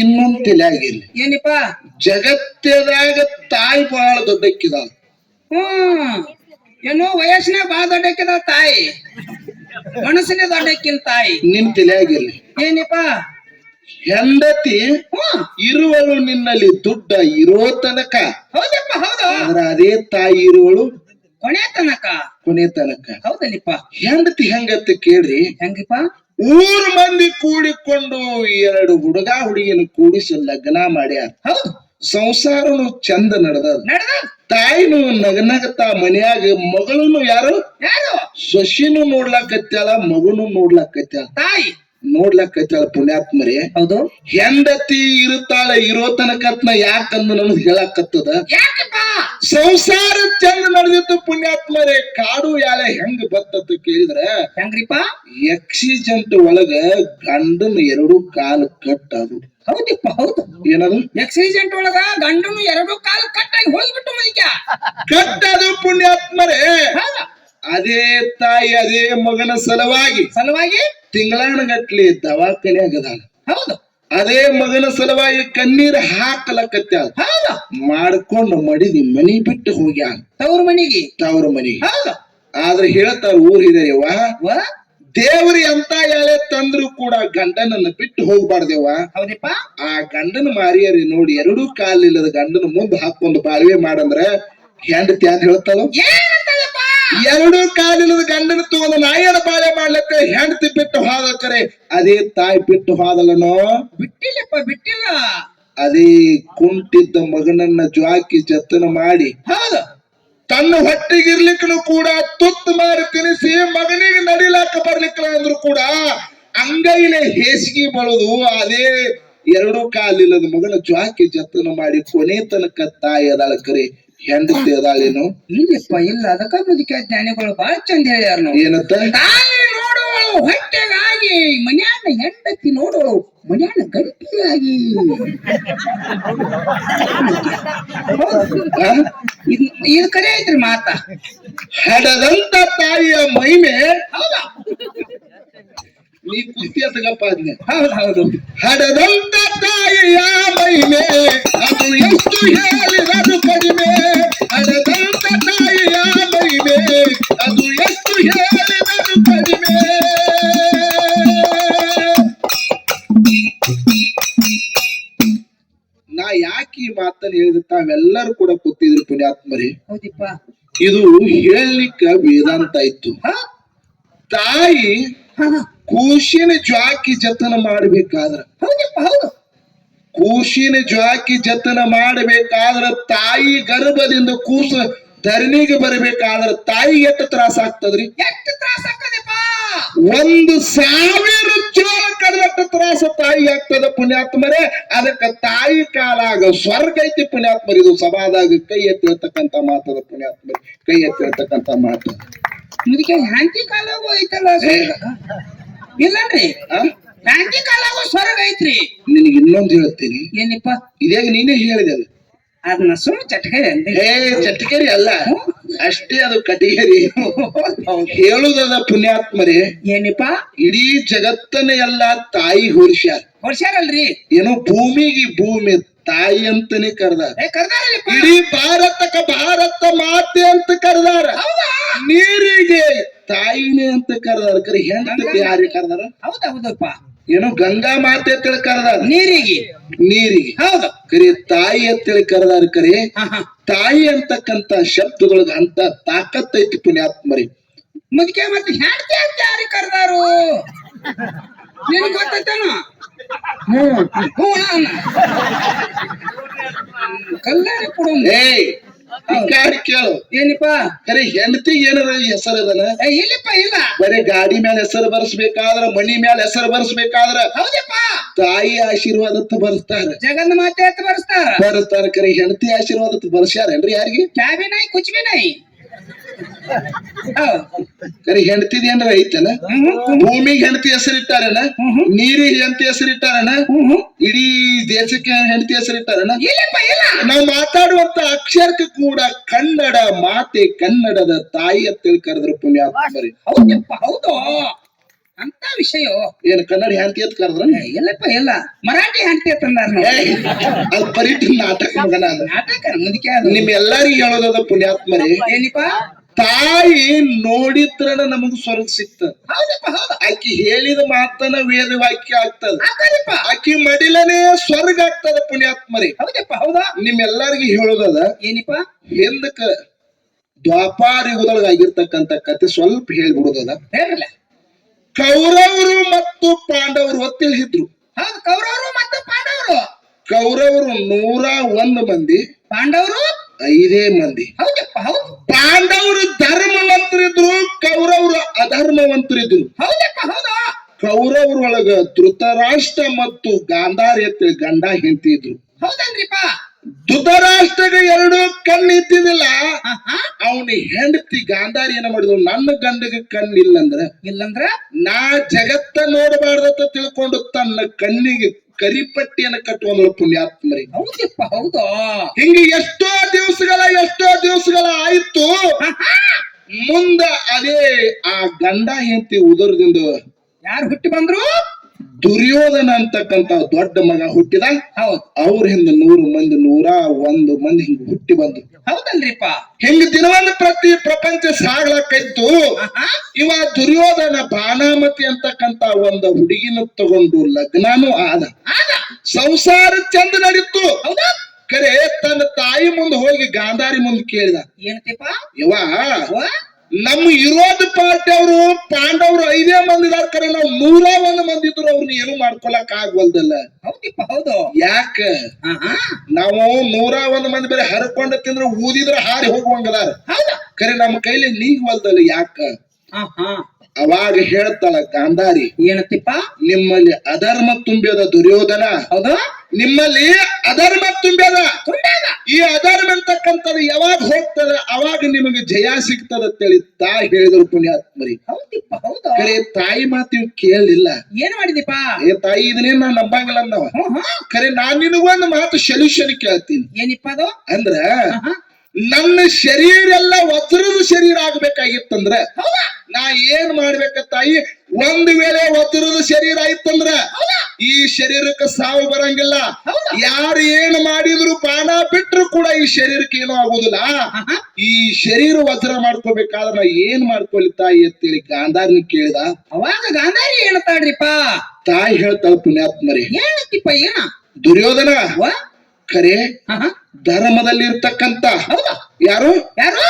ಇನ್ನೊಂದು ತಿಳಿಯಾಗಿಲ್ಲ. ಏನಿಪ್ಪ? ಜಗತ್ತದಾಗ ತಾಯಿ ಬಹಳ ದೊಡ್ಡಕ್ಕಿದಾಳ. ಏನೋ ವಯಸ್ಸಿನಾಗ ಬಹಳ ದೊಡ್ಡಕ್ಕಿದ ತಾಯಿ, ಮನಸ್ಸಿನ ದೊಡ್ಡಕ್ಕಿನ ತಾಯಿ. ನಿನ್ ತಿಳಿಯಾಗಿರ್ಲಿ. ಏನಿಪ್ಪ? ಹೆಂಡತಿ ಇರುವಳು ನಿನ್ನಲ್ಲಿ ದುಡ್ಡ ಇರೋ ತನಕ. ಹೌದಪ್ಪ, ಹೌದು. ಆದ್ರ ಅದೇ ತಾಯಿ ಇರುವಳು ಕೊನೆ ತನಕ. ಕೊನೆ ತನಕ. ಹೌದಲ್ಲಿಪ್ಪ. ಹೆಂಡತಿ ಹೆಂಗತ್ತ ಕೇಳ್ರಿ. ಹೆಂಗಿಪ್ಪ? ಊರ್ ಮಂದಿ ಕೂಡಿಕೊಂಡು 2 ಹುಡುಗ ಹುಡುಗಿನ ಕೂಡಿಸಿ ಲಗ್ನ ಮಾಡ್ಯಾರ. ಹೌದು. ಸಂಸಾರನು ಚಂದ ನಡೆದ. ತಾಯಿನು ನಗನಗತ ಮನ್ಯಾಗ ಮಗಳನ್ನು ಯಾರು ಸೊಸಿನು ನೋಡ್ಲಾಕತ್ಯಾಳ, ಮಗನು ನೋಡ್ಲಾಕತ್ಯಾಳ. ತಾಯಿ ನೋಡ್ಲಾಕತ್ಯಾಳ ಪುಣ್ಯಾತ್ಮರೇ. ಹೌದು. ಹೆಂಡತಿ ಇರುತ್ತಾಳ ಇರೋ ತನಕತ್ನ ಯಾಕಂದ ನನಗ್ ಹೇಳಾಕತ್ತದ. ಸಂಸಾರ ಚಂದ ನಡೆದಿತ್ತು ಪುಣ್ಯಾತ್ಮರೇ. ಕಾಡು ಯಾಳೆ ಹೆಂಗ್ ಬತ್ತತ್ತು ಕೇಳಿದ್ರ ಹೆಂಗ್ರಿಪ್ಪ? ಆಕ್ಸಿಡೆಂಟ್ ಒಳಗ ಗಂಡನ 2 ಕಾಲು ಕಟ್ಟದು. ಹೌದಿಪ್ಪ, ಹೌದು. ಏನದು? ಆಕ್ಸಿಡೆಂಟ್ ಒಳಗ ಗಂಡನು 2 ಕಾಲು ಕಟ್ಟಾಗಿ ಹೋಗ್ಬಿಟ್ಟು ಮದಿಕ ಕಟ್ಟದು ಪುಣ್ಯಾತ್ಮರೇ. ಅದೇ ತಾಯಿ ಅದೇ ಮಗನ ಸಲುವಾಗಿ ತಿಂಗಳಾನಗಟ್ಲಿ ದವಾಖಾನೆಯಾಗದಾಳ. ಹೌದು. ಅದೇ ಮಗನ ಸಲುವಾಗಿ ಕಣ್ಣೀರ್ ಹಾಕಲಕತ್ಯಾಳ. ಹೌದು. ಮಾಡ್ಕೊಂಡು ಮಡಿದಿ ಮನಿ ಬಿಟ್ಟು ಹೋಗ್ಯಾಳ ತವ್ರ ಮನಿಗೆ. ಆದ್ರೆ ಹೇಳ್ತಾರ ಊರ್ ಹಿರಿಯವ್ವ, ದೇವ್ರಿ ಅಂತ ಎಳೆ ತಂದ್ರು ಕೂಡ ಗಂಡನನ್ನ ಬಿಟ್ಟು ಹೋಗ್ಬಾರ್ದೇವ. ಹೌದಪ್ಪ. ಆ ಗಂಡನ ಮಾರಿಯರಿ ನೋಡಿ 2 ಕಾಲಿಲ್ಲದ ಗಂಡನ ಮುಂದೆ ಹಾಕೊಂಡು ಬಾಳ್ವೆ ಮಾಡಂದ್ರ ಹೆಂಡತಿ ಅಂತ ಹೇಳ್ತಾಳು. 2 ಕಾಲಿಲ್ಲದ ಗಂಡನ ತಗೊಂಡು ನಾಯನ ಬಾಳೆ ಮಾಡ್ಲಕ್ಕ ಹೆಂಡತಿ ಬಿಟ್ಟು ಹೋದಕರೆ ಅದೇ ತಾಯಿ ಬಿಟ್ಟು ಹೋದಲನೋ. ಬಿಟ್ಟಿಲ್ಲಪ್ಪ, ಬಿಟ್ಟಿಲ್ಲ. ಅದೇ ಕುಂಟಿದ್ದ ಮಗನನ್ನ ಜ್ವಾಕಿ ಜತನ ಮಾಡಿ ತನ್ನ ಹೊಟ್ಟಿಗಿರ್ಲಿಕ್ಕನು ಕೂಡ ತುತ್ತು ಮಾಡಿ ತಿನಿಸಿ ಮಗನಿಗೆ ನಡಿಲಾಕ ಬರ್ಲಿಕ್ಕಲ್ಲ ಅಂದ್ರು ಕೂಡ ಅಂಗೈಲೆ ಹೇಸಿಗೆ ಬಳುದು ಅದೇ 2 ಕಾಲಿಲ್ಲದ ಮಗನ ಜ್ವಾಕಿ ಜತನ ಮಾಡಿ ಕೊನೆ ತನಕ ತಾಯಿ ಅದಾಳ ಕರೆ ಹೆಂಡತಿ ಅದಾಳೇನು? ಇಲ್ಲಪ್ಪ, ಇಲ್ಲ. ಅದಕ್ಕ ಮುದುಕ ಜ್ಞಾನಿಗಳು ಬಹಳ ಚಂದ ಹೇಳ್ಯಾರ. ಏನತ್ತ? ತಾಯಿ ನೋಡುವಳು ಹೊಟ್ಟೆಗಾಗಿ, ಮನ್ಯಾನ ಹೆಂಡತಿ ನೋಡುವಳು ಮನ್ಯಾನ ಗಂಟಿಗಾಗಿ. ಇದು ಕರೆ ಐತ್ರಿ ಮಾತ. ಹಡದಂತ ತಾಯಿಯ ಮಹಿಮೆ. ಹೌದಾ? ನೀ ಕುಸ್ತಿ ಅತಗಪ್ಪ ಅದ್ನೆ. ಹೌದು. ಹಡದಂತ ತಾಯಿಯ ಮಹಿಮೆ ಅದು ಎಷ್ಟು ಹೇಳಿರದು ಕಡಿಮೆ. ಹಡದಂತ ತಾಯಿಯ ಮಹಿಮೆ ಅದು ಎಷ್ಟು ಹೇಳಿರದು ಕಡಿಮೆ. ನಾ ಯಾಕೆ ಈ ಮಾತನ್ನು ಹೇಳಿದ ತಾವೆಲ್ಲರೂ ಕೂಡ ಕೂತಿದ್ರು ಪುಣ್ಯಾತ್ಮರೇ. ಹೌದಿಪ್ಪ. ಇದು ಹೇಳಲಿಕ್ಕ ವೇದಾಂತ ಇತ್ತು. ತಾಯಿ ಕೂಸಿನ ಜ್ವಾಕಿ ಜತನ ಮಾಡಬೇಕಾದ್ರ, ಕೂಸಿನ ಜ್ವಾಕಿ ಜತನ ಮಾಡಬೇಕಾದ್ರ ತಾಯಿ ಗರ್ಭದಿಂದ ಕೂಸ ಧರಣಿಗೆ ಬರಬೇಕಾದ್ರ ತಾಯಿ ಎಷ್ಟು ತ್ರಾಸ ಆಗ್ತದ್ರಿ? ಎಷ್ಟು ತ್ರಾಸ ಆಗ್ತದಪ್ಪ? 1000 ಚೋಳ ಕಡದಟ್ಟು ತ್ರಾಸ ತಾಯಿ ಆಗ್ತದ ಪುಣ್ಯಾತ್ಮರೇ. ಅದಕ್ಕ ತಾಯಿ ಕಾಲಾಗ ಸ್ವರ್ಗ ಐತಿ ಪುಣ್ಯಾತ್ಮರಿ. ಇದು ಸಭಾದಾಗ ಕೈ ಎತ್ತಿ ಹೇಳ್ತಕ್ಕಂತ ಮಾತದ ಪುಣ್ಯಾತ್ಮರಿ, ಕೈ ಎತ್ತಿ ಹೇಳ್ತಕ್ಕಂತ ಮಾತು. ಇದಕ್ಕೆ ಹ್ಯಾಂತಿ ಕಾಲಾಗೂ ಐತಲ್ಲ ಇಲ್ಲನ್ರಿ? ಹ್ಯಾಂತಿ ಕಾಲಾಗೂ ಸ್ವರ್ಗ ಐತ್ರಿ. ನಿನಗೆ ಇನ್ನೊಂದು ಹೇಳ್ತೀನಿ. ಏನಿಪ್ಪ? ಇದಾಗ ನೀನೇ ಹೇಳಿದಲ್ಲ, ಅದನ್ನ ಸುಮ್ಮ ಚಟ್ಕರಿ ಅಂದೆ. ಚಟ್ಕರಿ ಅಲ್ಲ, ಅಷ್ಟೇ ಅದು ಕಟಿಗರಿ. ಹೇಳುದದ ಪುಣ್ಯಾತ್ಮರೇ. ಏನಿಪ್ಪ? ಇಡೀ ಜಗತ್ತನ್ನ ಎಲ್ಲ ತಾಯಿ ಹೊರ್ಸ್ಯಾರಲ್ರಿ. ಏನೋ ಭೂಮಿಗೆ ಭೂಮಿ ತಾಯಿ ಅಂತಾನೆ ಕರ್ದಾರ. ಇಡೀ ಭಾರತಕ್ಕ ಭಾರತ ಮಾತೆ ಅಂತ ಕರ್ದಾರ. ನೀರಿಗೆ ತಾಯಿನೇ ಅಂತ ಕರ್ದಾರ. ಕರೆ ಹೆಂಡತಿ ಯಾರಿಗೆ ಕರ್ದಾರ? ಹೌದಪ್ಪ. ಏನೋ ಗಂಗಾ ಮಾತೆ ಅಂತೇಳಿ ಕರ್ದಾರ. ನೀರಿಗೆ ಹೌದು. ಕರೆ ತಾಯಿ ಅಂತೇಳಿ ಕರ್ದಾರ. ಕರೆ ತಾಯಿ ಅಂತಕ್ಕಂತ ಶಬ್ದದೊಳಗ ಅಂತ ತಾಕತ್ ಐತಿ ಪುಣ್ಯಾತ್ಮರಿ. ಮುದ್ಕೆ ಮತ್ತೆ ಹೆಂಡತಿ ಅಂತ ಯಾರಿಗೆ ಕರ್ದಾರು? ನಿನಗೆ ಗೊತ್ತೈತೇನೋ? ಕಲ್ಲಾರಿ ಕೊಡು. ಕೇಳು. ಏನಿಪ್ಪ? ಕರೆ ಹೆಂಡತಿಗೆ ಏನಾರ ಹೆಸರು ಅದನ? ಇಲ್ಲಪ್ಪ, ಇಲ್ಲ. ಬರೀ ಗಾಡಿ ಮೇಲೆ ಹೆಸರು ಬರ್ಸ್ಬೇಕಾದ್ರ, ಮನಿ ಮೇಲೆ ಹೆಸರು ಬರ್ಸ್ಬೇಕಾದ್ರ ಹೌದಪ್ಪ ತಾಯಿ ಆಶೀರ್ವಾದತ್ ಬರ್ಸ್ತಾರ, ಜಗನ್ ಮಾತೆ ಅಂತ ಬರ್ಸ್ತಾರ. ಕರೆ ಹೆಂಡತಿ ಆಶೀರ್ವಾದತ್ ಬರ್ಸ್ಯಾರೇನ್ರಿ ಯಾರಿಗೆ? ಕ್ಯಾಬಿ ನಾಯಿ ಕುಚ್ ಬಿ ನಾಯಿ. ಕರೆ ಹೆಂಡತಿದ ಏನಾರ ಐತನ? ಭೂಮಿಗೆ ಹೆಂಡತಿ ಹೆಸರಿಟ್ಟಾರನ? ನೀರಿಗೆ ಹೆಂಡತಿ ಹೆಸರಿಟ್ಟಾರನ? ಇಡೀ ದೇಶಕ್ಕೆ ಹೆಂಡತಿ ಹೆಸರಿಟ್ಟಾರನ? ನಾವು ಮಾತಾಡುವಂತ ಅಕ್ಷರಕ್ಕೆ ಕೂಡ ಕನ್ನಡ ಮಾತೆ, ಕನ್ನಡದ ತಾಯಿ ಅಂತೇಳಿ ಕರೆದ್ರು ಪುಣ್ಯಾತ್ಮರಿ. ಹೌದಪ್ಪ, ಹೌದು. ಅಂತ ವಿಷಯ ಏನ್ ಕನ್ನಡ ಹ್ಯಾಂತಿ ಅಂತ ಕರೆದ್ರ ಎಲ್ಲಪ್ಪ ಎಲ್ಲ ಮರಾಠಿ ಹಾಡ್ತಿ ತಂದಾರ ಅದು ಪರಿಟ ನಾಟಕ ಮಗನ ಅದ ನಾಟಕ ಮುದುಕೆ ಅದು ನಿಮ್ ಎಲ್ಲಾರಿಗೂ ಹೇಳೋದದ ಪುಣ್ಯಾತ್ಮರಿ ಏನಿಪ್ಪ ತಾಯಿ ನೋಡಿದ್ರನ ನಮಗ್ ಸ್ವರ್ಗ ಸಿಗ್ತದ ಹೌದಪ್ಪ ಹೌದು ಆಕಿ ಹೇಳಿದ ಮಾತನ ವೇದ ವಾಕ್ಯ ಆಗ್ತದ ಹಾಕಲಿಪ್ಪ ಆಕಿ ಮಡಿಲನೇ ಸ್ವರ್ಗ ಆಗ್ತದ ಪುಣ್ಯಾತ್ಮರಿ ಹೌದಪ್ಪ ಹೌದಾ ನಿಮ್ ಎಲ್ಲಾರಿಗೂ ಹೇಳೋದದ ಏನಿಪ್ಪ ಹಿಂದಕ್ಕ ದ್ವಾಪಾರ ಯುಗದೊಳಗ ಆಗಿರ್ತಕ್ಕಂತ ಕತೆ ಸ್ವಲ್ಪ ಹೇಳ್ಬಿಡುದದ ಹೇಳ್ರಲ್ಲ ಕೌರವರು ಮತ್ತು ಪಾಂಡವರು ಒತ್ತಿಳಿದ್ರು ಹೌದು ಕೌರವರು ಮತ್ತು ಪಾಂಡವರು ಕೌರವರು 101 ಮಂದಿ ಪಾಂಡವರು 5 ಮಂದಿ ಹೌದಪ್ಪ ಹೌದು ಪಾಂಡವರು ಧರ್ಮವಂತರಿದ್ರು ಕೌರವರು ಅಧರ್ಮವಂತರಿದ್ರು ಹೌದಪ್ಪ ಹೌದು ಕೌರವರೊಳಗ ಧೃತರಾಷ್ಟ್ರ ಮತ್ತು ಗಾಂಧಾರಿ ಅಂತೇಳಿ ಗಂಡ ಹೆಂಡತಿ ಇದ್ರು ಹೌದನ್ರಿಪ್ಪ ಧೃತರಾಷ್ಟ್ರಗ 2 ಕಣ್ಣು ಇದ್ದಿದ್ದಿಲ್ಲ ಆಹಾ. ಅವನ ಹೆಂಡತಿ ಗಾಂಧಾರಿ ಏನ ಮಾಡಿದ್ರು ನನ್ನ ಗಂಡಗೆ ಕಣ್ಣಿಲ್ಲಂದ್ರ ಇಲ್ಲಂದ್ರ ನಾ ಜಗತ್ತ ನೋಡಬಾರ್ದತ್ತ ತಿಳ್ಕೊಂಡು ತನ್ನ ಕಣ್ಣಿಗೆ ಕರಿಪಟ್ಟಿಯನ್ನ ಕಟ್ಟುವಂದ್ರ ಪುಣ್ಯಾತ್ಮರಿ ಹೌದಪ್ಪ ಹೌದು ಹಿಂಗೆ ಎಷ್ಟೋ ದಿವಸಗಳ ಆಯ್ತು ಮುಂದ ಅದೇ ಆ ಗಂಡ ಹೆಂಡತಿ ಉದರದಿಂದ ಯಾರು ಹುಟ್ಟಿ ಬಂದ್ರು ದುರ್ಯೋಧನ ಅಂತಕ್ಕಂತ ದೊಡ್ಡ ಮಗ ಹುಟ್ಟಿದ ಹೌದು ಅವ್ರ ಹಿಂದ 100 ಮಂದಿ 101 ಮಂದಿ ಹಿಂಗ ಹುಟ್ಟಿ ಬಂದ್ರು ಹೌದಲ್ರಿಪ್ಪ ಹಿಂಗ ದಿನವನ್ನ ಪ್ರತಿ ಪ್ರಪಂಚ ಸಾಗ್ಲಕ್ಕೈತು ಆಹಾ. ಇವ ದುರ್ಯೋಧನ ಬಾಣಾಮತಿ ಅಂತಕ್ಕಂತ ಒಂದು ಹುಡುಗಿನ ತಗೊಂಡು ಲಗ್ನಾನು ಆದ ಆಗ ಸಂಸಾರ ಚಂದ ನಡೀತು ಹೌದಾ ಕರೆ ತನ್ನ ತಾಯಿ ಮುಂದೆ ಹೋಗಿ ಗಾಂಧಾರಿ ಮುಂದೆ ಕೇಳಿದ ಏನಪ್ಪ ಯವ್ವ ನಮ್ಮ ವಿರೋಧ ಪಾರ್ಟಿ ಅವರು ಪಾಂಡವರು 5 ಮಂದಿ ಇದಾರ ಕರೆ ನಾವು 101 ಮಂದಿ ಇದ್ರು ಅವ್ರನ್ನ ಏನು ಮಾಡ್ಕೊಳಕ್ ಆಗ್ವಲ್ದಲ್ಲ ಹೌದಪ್ಪ ಹೌದು ಯಾಕ ಆಹಾ. ನಾವು 101 ಮಂದಿ ಬೇರೆ ಹರ್ಕೊಂಡ ತಿಂದ್ರೆ ಊದಿದ್ರ ಹಾರಿ ಹೋಗುವಂಗದಾರ ಹೌದಾ ಕರೆ ನಮ್ಮ ಕೈಲಿ ನೀಗ್ವಲ್ದಲ್ಲ ಯಾಕ ಆಹಾ. ಅವಾಗ ಹೇಳ್ತಾಳ ಗಾಂಧಾರಿ ಏನತ್ತಿಪ್ಪ ನಿಮ್ಮಲ್ಲಿ ಅಧರ್ಮ ತುಂಬ್ಯದ ದುರ್ಯೋಧನ ಹೌದು ನಿಮ್ಮಲ್ಲಿ ಅಧರ್ಮ ತುಂಬ್ಯದ ತುಂಬ್ಯಾದ ಈ ಅಧರ್ಮ ಅಂತಕ್ಕಂಥದ್ದು ಯಾವಾಗ ಹೋಗ್ತದ ಅವಾಗ ನಿಮಗೆ ಜಯ ಸಿಗ್ತದ ಅಂತೇಳಿ ತಾಯಿ ಹೇಳಿದ್ರು ಪುಣ್ಯಾತ್ಮರಿ ಹೌದಿಪ್ಪ ಹೌದು ಕರೆ ತಾಯಿ ಮಾತು ಕೇಳಲಿಲ್ಲ ಏನ್ ಮಾಡಿದಿಪ್ಪ ಏ ತಾಯಿ ಇದನ್ನೇನ್ ನಾನ್ ನಂಬಂಗಿಲ್ಲ ಅನ್ನವ ಖರೆ ನಾನ್ ನಿನಗೊಂದು ಮಾತು ಸೊಲ್ಯೂಷನ್ ಕೇಳ್ತೀನಿ ಏನಿಪ್ಪ ಅದು ಅಂದ್ರ ಆಹಾ. ನನ್ನ ಶರೀರ ಎಲ್ಲ ವಜ್ರದ ಶರೀರ ಆಗ್ಬೇಕಾಗಿತ್ತಂದ್ರ ಹೌದಾ ನಾ ಏನ್ ಮಾಡ್ಬೇಕ ತಾಯಿ ಒಂದು ವೇಳೆ ವಜ್ರದ ಶರೀರ ಆಯ್ತಂದ್ರ ಈ ಶರೀರಕ್ಕೆ ಸಾವು ಬರಂಗಿಲ್ಲ ಹೌದಾ ಯಾರು ಏನ್ ಮಾಡಿದ್ರು ಪ್ರಾಣ ಬಿಟ್ರು ಕೂಡ ಈ ಶರೀರಕ್ಕೆ ಏನೂ ಆಗುದಿಲ್ಲ ಆಹಾ. ಈ ಶರೀರ ವಜ್ರ ಮಾಡ್ಕೋಬೇಕಾದ್ರೆ ನಾ ಏನ್ ಮಾಡ್ಕೊಲಿ ತಾಯಿ ಅಂತೇಳಿ ಗಾಂಧಾರಿನ ಕೇಳಿದ ಅವಾಗ ಗಾಂಧಾರಿ ಏನತ್ತಾಳ್ರಿಪ್ಪ ತಾಯಿ ಹೇಳ್ತಾಳ ಪುಣ್ಯಾತ್ಮರಿ ಏನತ್ತಿಪ್ಪ ಏನ ದುರ್ಯೋಧನ ವಾ ಖರೆ ಆಹಾ. ಧರ್ಮದಲ್ಲಿ ಇರ್ತಕ್ಕಂತ ಹೌದಾ ಯಾರು ಯಾರು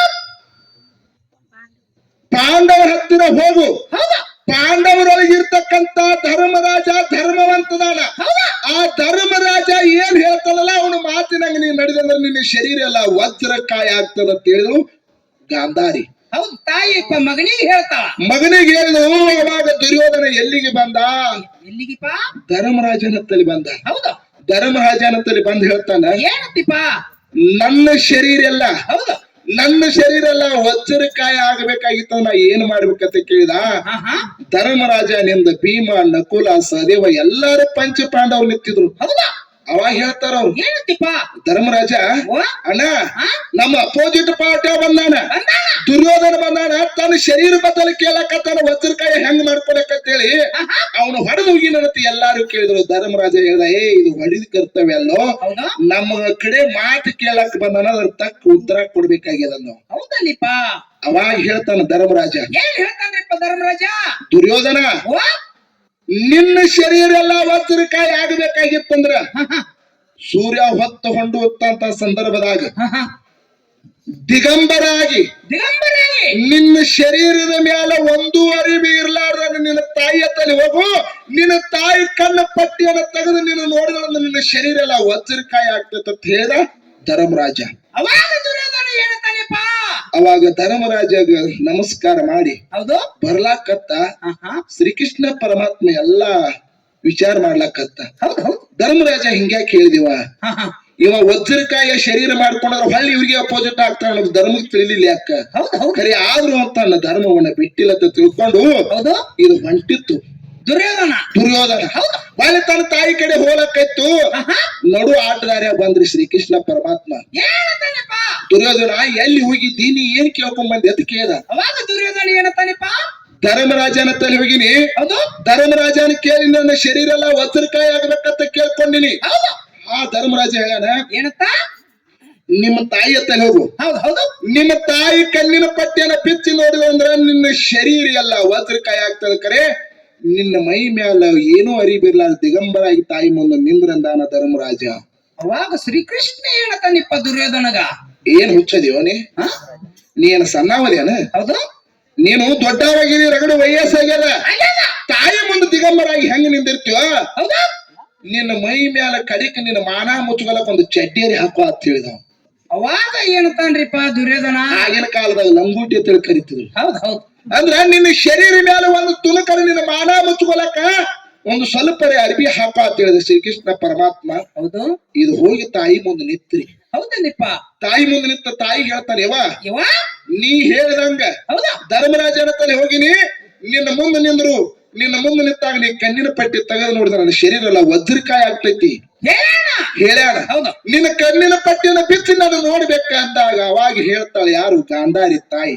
ಪಾಂಡವರ ಹತ್ತಿರ ಹೋಗು ಹೌದಾ ಪಾಂಡವರೊಳಗೆ ಇರ್ತಕ್ಕಂತ ಧರ್ಮರಾಜ ಧರ್ಮವಂತದಾನ ಹೌದಾ ಆ ಧರ್ಮರಾಜ ಏನ್ ಹೇಳ್ತಾನಲ್ಲ ಅವನು ಮಾತಿನಂಗ ನೀನ್ ನಡೆದಂದ್ರೆ ನಿನ್ನ ಶರೀರ ಎಲ್ಲ ವಜ್ರಕಾಯ ಆಗ್ತದ ಅಂತ ಹೇಳಿದ್ರು ಗಾಂಧಾರಿ ಹೌದು ತಾಯಿಪ್ಪ ಮಗನಿಗೆ ಹೇಳ್ತಾಳ ಮಗನಿಗೆ ಹೇಳಿದ್ರು ಅವಾಗ ದುರ್ಯೋಧನ ಎಲ್ಲಿಗೆ ಬಂದ ಎಲ್ಲಿಗಿಪ್ಪ ಧರ್ಮರಾಜನ ಹತ್ತಲ್ಲಿ ಬಂದ ಹೌದಾ ಧರ್ಮರಾಜನ ಹತ್ತಲ್ಲಿ ಬಂದ್ ಹೇಳ್ತಾನ ಏನತ್ತಿಪ್ಪ ನನ್ನ ಶರೀರ ಎಲ್ಲ ಹೌದಾ ವಜ್ರಕಾಯ ಆಗಬೇಕಾಗಿತ್ತು ನಾ ಏನ್ ಮಾಡ್ಬೇಕಂತ ಕೇಳಿದ ಆಹಾ. ಧರ್ಮರಾಜ ನಿಂದ ಭೀಮ ನಕುಲ ಸಹದೇವ ಎಲ್ಲಾರು ಪಂಚ ಪಾಂಡವ್ರು ನಿಂತಿದ್ರು ಹೌದಾ ಅವಾಗ ಹೇಳ್ತಾರ ಅವ್ರು ಏನತ್ತಿಪ್ಪ ಧರ್ಮರಾಜ ವಾ ಅಣ್ಣ ಆ? ನಮ್ಮ ಅಪೋಸಿಟ್ ಪಾರ್ಟಿ ಬಂದಾನ ಬಂದಾನ ದುರ್ಯೋಧನ ಬಂದಾನ ತನ್ನ ಶರೀರ ಬದಲು ಕೇಳಕತ್ತಾನ ವಜ್ರಕಾಯ ಹೆಂಗ್ ಮಾಡ್ಕೊಳಕಂತೇಳಿ ಆಹಾ. ಅವನು ಹೊಡೆದು ಹೋಗಿನಂತ ಎಲ್ಲಾರು ಕೇಳಿದ್ರು ಧರ್ಮರಾಜ ಹೇಳ್ದ ಇದು ಹೊಡಿದ ಕರ್ತವ್ಯ ಅಲ್ಲೋ ಹೌದಾ ನಮ್ಮ ಕಡೆ ಮಾತು ಕೇಳಕ್ ಬಂದಾನ ಅದ್ರ ತಕ್ಕ ಉತ್ತರ ಕೊಡ್ಬೇಕಾಗ್ಯದ ನಾವು ಹೌದಲ್ಲಿಪ್ಪ ಅವಾಗ ಹೇಳ್ತಾನ ಧರ್ಮರಾಜ ಏನ್ ಹೇಳ್ತಾನ್ರಿಪ್ಪ ಧರ್ಮರಾಜ ದುರ್ಯೋಧನ ವಾ ನಿನ್ನ ಶರೀರ ಎಲ್ಲ ವಜ್ರಕಾಯ ಆಗಬೇಕಾಗಿತ್ತಂದ್ರ ಆಹಾ. ಸೂರ್ಯ ಹೊತ್ತು ಹೊಂಡುವಂತ ಸಂದರ್ಭದಾಗ ಆಹಾ. ದಿಗಂಬರಾಗಿ ದಿಗಂಬರಾಗಿ ನಿನ್ನ ಶರೀರದ ಮೇಲೆ ಒಂದು ಅರಿವಿ ಇರ್ಲಾರ್ದಾಗ ನಿನ್ನ ತಾಯಿಯ ತಲೆ ಹೋಗು ನಿನ್ನ ತಾಯಿ ಕಣ್ಣ ಪಟ್ಟಿಯನ್ನು ತೆಗೆದು ನೀನು ನೋಡಿದ್ರೆ ನಿನ್ನ ಶರೀರ ಎಲ್ಲ ವಜ್ರಕಾಯ ಆಗ್ತೈತೆ ಅಂತ ಹೇಳಿದ ಧರ್ಮರಾಜ ಅವಾಗ ದುರ್ಯೋಧನ ಏನತ್ತಾನೆಪ್ಪ ಅವಾಗ ಧರ್ಮರಾಜ ನಮಸ್ಕಾರ ಮಾಡಿ ಹೌದು ಬರ್ಲಾಕತ್ತ ಆಹಾ. ಶ್ರೀಕೃಷ್ಣ ಪರಮಾತ್ಮ ಎಲ್ಲಾ ವಿಚಾರ ಮಾಡ್ಲಾಕತ್ತ ಹೌದು ಹೌದು ಧರ್ಮರಾಜ ಹಿಂಗ್ಯಾಕೆ ಹೇಳಿದಿವ ಆಹಾ. ಇವ ವಜ್ರಕಾಯ ಶರೀರ ಮಾಡ್ಕೊಂಡ್ರ ಹೊಳ್ಳಿ ಇವ್ರಿಗೆ ಅಪೋಸಿಟ್ ಆಗ್ತಾನ ಅನ್ನೋದು ಧರ್ಮಕ್ಕೆ ತಿಳಿಲಿಲ್ಲ ಯಾಕ ಹೌದು ಹೌದು ಖರೆ ಆದ್ರೂ ಅಂತ ನನ್ನ ಧರ್ಮವನ್ನ ಬಿಟ್ಟಿಲ್ಲ ಅಂತ ತಿಳ್ಕೊಂಡು ಹೌದು ಇದು ಹೊಂಟಿತ್ತು ದುರ್ಯೋಧನ ದುರ್ಯೋಧನ ಹೌದು ಬಾಳೆ ತನ್ನ ತಾಯಿ ಕಡೆ ಹೋಲಕ್ಕಾಯ್ತು ಆಹಾ. ನಡು ಆಟಗಾರ ಬಂದ್ರಿ ಶ್ರೀಕೃಷ್ಣ ಪರಮಾತ್ಮ ಏನತ್ತಾನೆಪ್ಪ ದುರ್ಯೋಧನ ಎಲ್ಲಿ ಹೋಗಿದ್ದೀನಿ ಏನ್ ಕೇಳ್ಕೊಂಡ್ ಬಂದೆ ಅಂತ ಕೇಳ್ದ ಅವಾಗ ದುರ್ಯೋಧನ ಏನತ್ತಾನೆಪ್ಪ ಧರ್ಮರಾಜನ ತಲೆ ಹೋಗಿನಿ. ಹೌದು ಧರ್ಮರಾಜನ ಕೇಳಿ ನನ್ನ ಶರೀರ ಎಲ್ಲ ವಜ್ರಕಾಯಿ ಆಗ್ಬೇಕಂತ ಕೇಳ್ಕೊಂಡಿನಿ. ಹೌದು ಆ ಧರ್ಮರಾಜ ಹೇಳಾನ, ಏನಂತ? ನಿಮ್ಮ ತಾಯಿಯ ತಲೆ ಹೋಗು, ಹೌದು ಹೌದು ನಿಮ್ಮ ತಾಯಿ ಕಣ್ಣಿನ ಪಟ್ಟಿಯನ್ನ ಬಿಚ್ಚಿ ನೋಡಿದ ಅಂದ್ರ ನಿನ್ನ ಶರೀರ ಎಲ್ಲ ವಜ್ರಕಾಯಿ ಆಗ್ತದ. ಕರೆ ನಿನ್ನ ಮೈ ಮ್ಯಾಲ ಏನೂ ಅರಿಬಿರ್ಲಾರ ದಿಗಂಬರಾಗಿ ತಾಯಿ ಮುಂದೆ ನಿಂದ್ರಂದಾನ ಧರ್ಮರಾಜ. ಅವಾಗ ಶ್ರೀಕೃಷ್ಣ ಏನತಾನಿಪ್ಪ ದುರ್ಯೋಧನಗ? ಏನ್ ಹುಚ್ಚದಿವನಿ, ನೀನು ಸಣ್ಣವದೇನ? ಹೌದು ನೀನು ದೊಡ್ಡವಾಗಿರಿ, ರಗಡು ವಯಸ್ಸಾಗ್ಯದ. ತಾಯಿ ಮುಂದೆ ದಿಗಂಬರಾಗಿ ಹೆಂಗ ನಿಂದಿರ್ತೀವ? ಹೌದಾ? ನಿನ್ನ ಮೈ ಮ್ಯಾಲ ಕಡಿಕ ನಿನ್ನ ಮಾನ ಮುಚ್ಚುಗಲಕ್ ಒಂದು ಚಡ್ಡಿಯರಿ ಹಾಕುವ ಅಂತ ಹೇಳಿದವ. ಅವಾಗ ಏನತಾನ್ರಿಪ್ಪ ದುರ್ಯೋಧನ? ಆಗಿನ ಕಾಲದಾಗ ಲಂಗೋಟಿ ಅಂತ ಹೇಳಿ ಕರಿತಿದ್ರು. ಹೌದ್ ಹೌದ್ ಅಂದ್ರ ನಿನ್ನ ಶರೀರ ಮೇಲೆ ಒಂದು ತುಣುಕರು ನಿನ್ನ ಮಾನ ಮುಚ್ಚುಗೊಲಕ ಒಂದು ಸ್ವಲ್ಪ ಅರ್ಬಿ ಹಾಕ ಅಂತ ಹೇಳಿದ ಶ್ರೀಕೃಷ್ಣ ಪರಮಾತ್ಮ. ಹೌದು ಇದು ಹೋಗಿ ತಾಯಿ ಮುಂದೆ ನಿತ್ರಿ. ಹೌದನಿಪ್ಪ. ತಾಯಿ ಮುಂದೆ ನಿಂತ ತಾಯಿ ಹೇಳ್ತಾನೆ, ಇವ ನೀ ಹೇಳಿದಂಗ ಹೌದಾ ಧರ್ಮರಾಜನ ತಲೆ ಹೋಗಿನಿ, ನಿನ್ನ ಮುಂದೆ ನಿಂದ್ರು. ನಿನ್ನ ಮುಂದೆ ನಿಂತಾಗ ನೀ ಕಣ್ಣಿನ ಪಟ್ಟಿ ತೆಗೆದು ನೋಡಿದ್ರೆ ನನ್ನ ಶರೀರ ಎಲ್ಲ ವಜ್ರಕಾಯಿ ಆಗ್ತೈತಿ ಹೇಳ್ಯಾಣ. ಹೌದು ನಿನ್ನ ಕಣ್ಣಿನ ಪಟ್ಟಿಯನ್ನು ಬಿಚ್ಚಿ ನಾನು ನೋಡ್ಬೇಕ ಅಂದಾಗ ಅವಾಗ ಹೇಳ್ತಾಳೆ ಯಾರು? ಗಾಂಧಾರಿ ತಾಯಿ.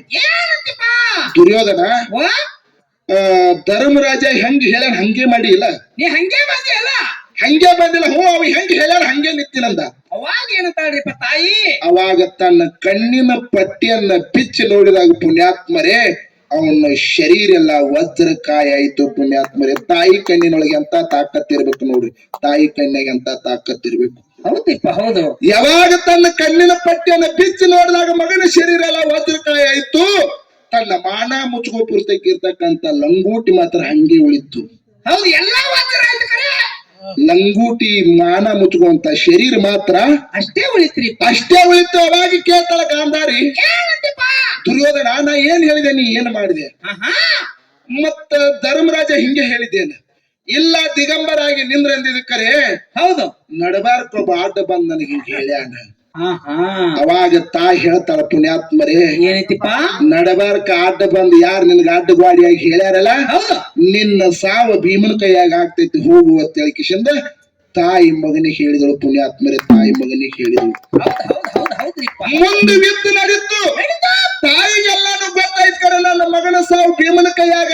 ದುರ್ಯೋಧನ ಧರ್ಮರಾಜ ಹೆಂಗ್ ಹೇಳ್ಯಾನ ಹಂಗೆ ಮಾಡಿ ಇಲ್ಲ, ನೀ ಹಂಗೆ ಬಂದಿಯಲ್ಲ? ಹಂಗೆ ಬಂದಿಲ್ಲ. ಹ್ಞೂ ಅವ ಹೆಂಗ್ ಹೇಳ್ಯಾನ ಹಂಗೆ ನಿಂತಿನಂದ. ಅವಾಗ ಏನಂತಾಳ್ರಿಪ್ಪ ತಾಯಿ? ಅವಾಗ ತನ್ನ ಕಣ್ಣಿನ ಪಟ್ಟಿಯನ್ನ ಬಿಚ್ಚಿ ನೋಡಿದಾಗ ಪುಣ್ಯಾತ್ಮರೇ ಅವನ ಶರೀರ ಎಲ್ಲ ವಜ್ರಕಾಯ ಆಯ್ತು. ಪುಣ್ಯಾತ್ಮರೇ, ತಾಯಿ ಕಣ್ಣಿನೊಳಗೆ ಅಂತ ತಾಕತ್ತಿರ್ಬೇಕು ನೋಡ್ರಿ, ತಾಯಿ ಕಣ್ಣಿಗೆ ಅಂತ ತಾಕತ್ತಿರ್ಬೇಕು. ಹೌದಿಪ್ಪ ಹೌದು. ಯಾವಾಗ ತನ್ನ ಕಣ್ಣಿನ ಪಟ್ಟಿಯನ್ನ ಬಿಚ್ಚಿ ನೋಡಿದಾಗ ಮಗನ ಶರೀರ ಎಲ್ಲ ವಜ್ರಕಾಯ ಆಯ್ತು, ತನ್ನ ಮಾನ ಮುಚ್ಚುಗೋ ಪುಸ್ತಕಿರ್ತಕ್ಕಂತ ಲಂಗೋಟಿ ಮಾತ್ರ ಹಂಗೆ ಉಳಿತು. ಹೌದು ಎಲ್ಲ ವಜ್ರ ಆಯ್ತು ಕರೆ. ಲಂಗೋಟಿ ಮಾನ ಮುಚ್ಚುವಂತ ಶರೀರ ಮಾತ್ರ ಅಷ್ಟೇ ಉಳಿತ್ರಿ, ಅಷ್ಟೇ ಉಳಿತು. ಅವಾಗ ಕೇಳ್ತಾಳ ಗಾಂಧಾರಿ, ದುರ್ಯೋಧನ ನಾ ಏನ್ ಹೇಳಿದೆ, ನೀ ಏನ್ ಮಾಡಿದೆ? ಮತ್ತ ಧರ್ಮರಾಜ ಹಿಂಗೆ ಹೇಳಿದ್ದೇನೆ ಇಲ್ಲ, ದಿಗಂಬರಾಗಿ ನಿಂದ್ರಂದಿದ ಕರೆ. ಹೌದು ನಡಬಾರ್ಕೊಬ್ಬ ಅಡ್ಡ ಬಂದ್ ನನಗೆ ಹಿಂಗೆ ಹೇಳ್ಯಾನ. ಅವಾಗ ತಾಯಿ ಹೇಳ್ತಾಳ ಪುಣ್ಯಾತ್ಮರೇ ಏನೈತಿಪ್ಪ? ನಡಬಾರ್ಕ ಅಡ್ಡ ಬಂದ್ ಯಾರು ನಿನ್ಗ ಅಡ್ಡಗಾಡಿಯಾಗಿ ಹೇಳ್ಯಾರಲ್ಲ, ನಿನ್ನ ಸಾವ ಭೀಮನ ಕೈಯಾಗ ಆಗ್ತೈತಿ ಹೋಗು ಅಂತ ಹೇಳಿಕಿಶಿಂದ ತಾಯಿ ಮಗನಿಗೆ ಹೇಳಿದಳು. ಪುಣ್ಯಾತ್ಮರೇ ತಾಯಿ ಮಗನಿಗೆ ಹೇಳಿದಳು. ಮುಂದೆ ಬಿದ್ದು ನಡೀತು. ತಾಯಿಗೆಲ್ಲಾನು ಗೊತ್ತಾಯ್ತು ಕರೆ ನನ್ನ ಮಗನ ಸಾವು ಭೀಮನ ಕೈಯಾಗ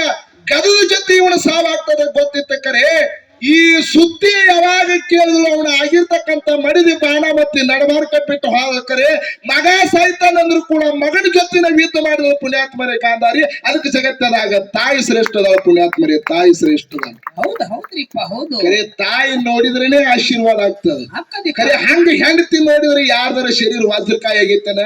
ಗದದ ಜೊತೆ ಇವನ ಸಾವಾಗ್ತದ ಗೊತ್ತಿತ್ತ ಕರೆ. ಈ ಸುದ್ದಿ ಯಾವಾಗ ಕೇಳಿದ್ರು ಅವನ ಆಗಿರ್ತಕ್ಕಂತ ಮಡಿದಿ ಬಾಣ ಮತ್ತೆ ನಡಬಾರ್ಕ ಬಿಟ್ಟು ಹಾಕರೆ ಮಗ ಸಾಯ್ತಾನಂದ್ರು ಕೂಡ ಮಗನ ಜೊತೆ ಯುದ್ಧ ಮಾಡಿದ ಪುಣ್ಯಾತ್ಮರೇ ಗಾಂಧಾರಿ. ಅದಕ್ಕೆ ಜಗತ್ತದಾಗ ತಾಯಿ ಶ್ರೇಷ್ಠದ ಪುಣ್ಯಾತ್ಮರೇ, ತಾಯಿ ಶ್ರೇಷ್ಠದ. ಹೌದು ಹೌದ್ರಿಪ್ಪ ಹೌದು. ಕರೆ ತಾಯಿ ನೋಡಿದ್ರೇನೆ ಆಶೀರ್ವಾದ ಆಗ್ತದ. ಕರೆ ಹಂಗ ಹೆಂಡತಿ ನೋಡಿದ್ರೆ ಯಾರ್ದಾರ ಶರೀರ ವಜ್ರಕಾಯಿ ಆಗೈತನ?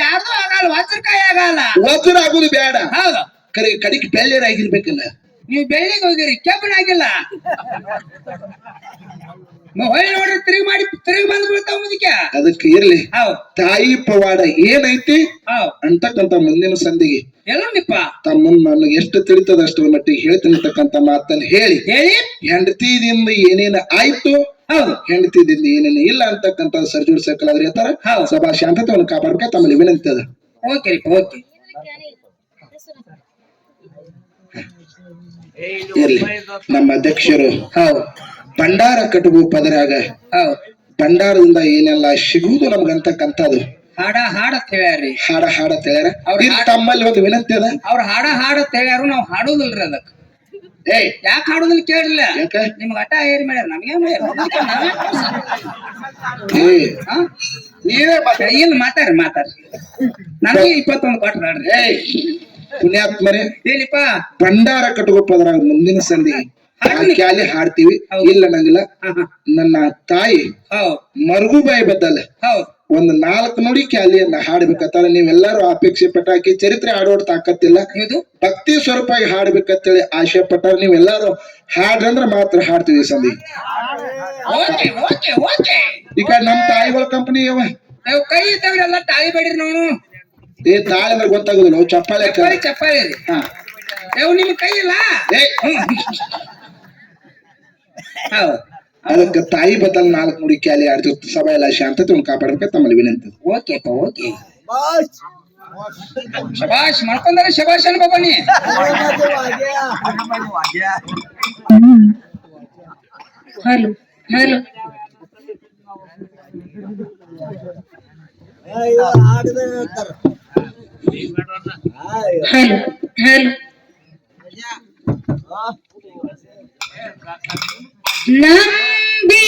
ಯಾರ್ದು ಆಗಲ್ಲ, ವಜ್ರಕಾಯಿ ಆಗಲ್ಲ. ವಜ್ರ ಆಗುದು ಬೇಡ, ಹೌದು ಕರೆ ಕಡಿಗೆ ಬೆಳ್ಳಿಯರ್ ಆಗಿರ್ಬೇಕಲ್ಲ. ನೀವು ಬೆಳ್ಳಿಗೆ ಹೋಗಿರಿ, ಕೆಬ್ಬಣ ಆಗಿಲ್ಲ. ಹೊಳ್ಳಿ ನೋಡ್ರಿ ತಿರುಗಿ ಬಂದ್ ಬಿಡ್ತಾವ ಮುದಕ್ಕೆ. ಅದಕ್ಕೆ ಇರ್ಲಿ ತಾಯಿ ಪವಾಡ ಏನೈತಿ ಅಂತಕ್ಕಂತ ಮುಂದಿನ ಸಂದಿಗೆ ಎಲ್ಲಪ್ಪ ತಮ್ಮ ನನಗೆ ಎಷ್ಟು ತಿಳಿತದ ಅಷ್ಟರ ಮಟ್ಟಿಗೆ ಹೇಳ್ತಿರ್ತಕ್ಕಂತ ಮಾತನ್ನ ಹೇಳಿ ಹೆಂಡತಿದಿಂದ ಏನೇನ ಆಯ್ತು, ಹೆಂಡತಿದಿಂದ ಏನೇನು ಇಲ್ಲ ಅಂತಕ್ಕಂತ ಸರ್ಜೂಡ್ ಸರ್ಕಲ್ ಆದ್ರೆ ಹೇಳ್ತಾರ. ಸಭಾ ಶಾಂತತೆಯನ್ನು ಕಾಪಾಡ್ಕ ತಮ್ಮಲ್ಲಿ ವಿನಂತಿ ಅದ. ಓಕೆ ಓಕೆ ಇರ್ಲಿ. ನಮ್ಮ ಅಧ್ಯಕ್ಷರು ಭಂಡಾರ ಕಟುಬು ಪದರಾಗ ಭಂಡಾರದಿಂದ ಏನೆಲ್ಲ ಸಿಗುವುದು ನಮ್ಗಂತಕ್ಕಂಥದ್ದು ಹಾಡ ಹಾಡತ್ ಹೇಳ್ಯಾರ್ರಿ. ಹಾಡತ್ ಹೇಳ್ಯಾರ. ತಮ್ಮಲ್ಲಿ ಒಂದು ವಿನಂತಿ ಅದ, ಅವ್ರ ಹಾಡತ್ ಹೇಳ್ಯಾರು, ನಾವ್ ಹಾಡುದಿಲ್ರಿ. ಅದಕ್ ಯಾಕೆ ಹಾಡುದಿಲ್ಲ ಕೇಳಿಲ್ಲ, ನಿಮ್ಗ ಅಟ ಏರಿ ಮಾಡ್ಯಾರ, ನಮ್ಗೆ ಇಲ್ಲ. ಮಾತಾಡ್ರಿ ನನಗೆ 21 ಕೊಟ್ರ ನೋಡ್ರಿ. ಪುಣ್ಯಾತ್ಮರೇ ಏನಿಪ್ಪ ಭಂಡಾರ ಕಟುಗೋಪದ್ರಾಗ ಮುಂದಿನ ಸಂದಿ ಕ್ಯಾಲಿ ಹಾಡ್ತೀವಿ. ಇಲ್ಲ ನಂಗಿಲ್ಲ. ನನ್ನ ತಾಯಿ ಮರುಗುಬಾಯಿ ಬದ್ದಲ್ಲ ಒಂದು 4 ನುಡಿ ಕ್ಯಾಲಿಯನ್ನ ಹಾಡ್ಬೇಕಂತಾರ. ನೀವೆಲ್ಲರೂ ಅಪೇಕ್ಷೆ ಪಟ್ಟಾಕಿ ಚರಿತ್ರೆ ಹಾಡೋಡ್ ತಾಕತ್ತಿಲ್ಲ, ಭಕ್ತಿ ಸ್ವರೂಪಾಗಿ ಹಾಡ್ಬೇಕಂತೇಳಿ ಆಶೆ ಪಟ್ಟಾರ. ನೀವೆಲ್ಲರೂ ಹಾಡ್ರಂದ್ರ ಮಾತ್ರ ಹಾಡ್ತೀವಿ ಸಂದಿ. ಈಗ ನಮ್ ತಾಯಿಗಳ ಕಂಪನಿ ಕೈ ಇದ್ದಾವ್ರೆಲ್ಲ ತಾಳಿ ಬೇಡ್ರಿ. ನಾವು ತಾಳಿ ಅಂದ್ರೆ ಗೊತ್ತಾಗುದಿಲ್ಲ, ಚಪ್ಪಾಳೆ ಚಪ್ಪಾಳಿ ರೀ. ನಿಮ್ ಕೈ ಇಲ್ಲ. ಅದಕ್ಕೆ ತಾಯಿ ಬದಲ್ 4 ನುಡಿ ಕ್ಯಾಲಿ ಆಡ್ತಿರ್ತ. ಸಭಾ ಎಲ್ಲ ಶಾಂತತೆ ಕಾಪಾಡ್ಬೇಕ ತಮ್ಮಲ್ಲಿ ವಿನಂತಿ. ಓಕೆಪ್ಪ ಓಕೆ. ಶಬಾಷ್ ಮಾಡ್ಕೊಂಡ್ರೆ ಶಬಾಷ್ ಅನ್ಬಾ ನೀ. ಹಲೋ ಹಲೋ ಹಲೋ ಹಲೋ ನಂಬಿ